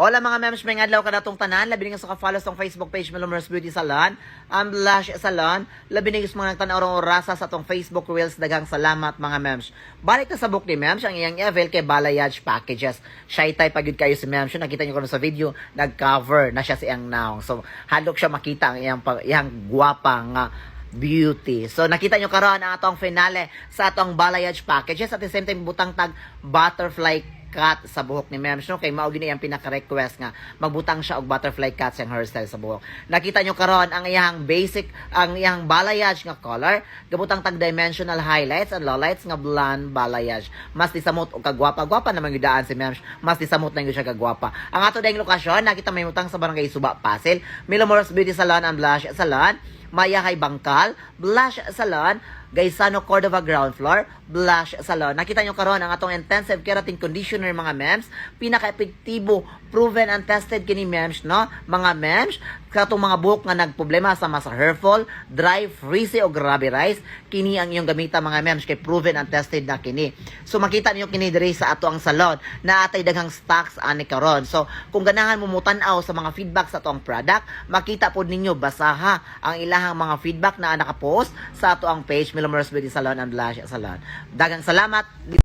Hola mga mems, may ngadlaw ka na tong tanan. Labi nga sa ka-follow sa Facebook page Milomers Beauty Salon, ang Blush Salon. Labi nga mga nagtanaw rong orasa sa tong Facebook Reels. Daghang salamat mga mems. Balik na sa book ni mems, ang iyang i-avail kay Balayage Packages. Shy type pagod kayo si mems. Yung nakita nyo ko sa video, nag-cover na siya si iyang naong. So, hadlok siya makita ang iyang gwapa nga beauty. So, nakita nyo karon ang atong finale sa atong Balayage Packages. At the same time, butang tag butterfly cut sa buhok ni Mems, no? Kay mao gini ang pinaka-request nga magbutang siya og butterfly cut sa hairstyle sa buhok. Nakita nyo karon ang iyang basic, ang iyang balayage nga color, gabutang tag dimensional highlights and lowlights nga blonde balayage. Mas disamot og kagwapa-gwapa naman gyud daan si Mems. Mas disamot na gyud siya kagwapa. Ang ato dayong lokasyon, nakita may mutang sa barangay Suba, Pasig, Milomers Beauty Salon and Blush Salon, Mayahay Bangkal, Blush Salon, Gaisano Cordova ground floor, Blush Salon. Nakita nyo karon ang atong intensive keratin conditioner mga mems, pinaka-epektibo, proven and tested kini mems, no? Mga mems, katong mga buhok nga nagproblema sa mas hair fall, dry, frizzy o grabe rise, kini ang iyong gamita mga mems kay proven and tested na kini. So makita niyo kini diri sa ato ang salon na atay daghang stocks ani karon. So kung ganahan mo mutan-aw sa mga feedback sa atong product, makita pod ninyo basaha ang ilahang mga feedback na naka-post sa ato ang page Milomers Beauty Salon and Blush Salon. Daghang salamat.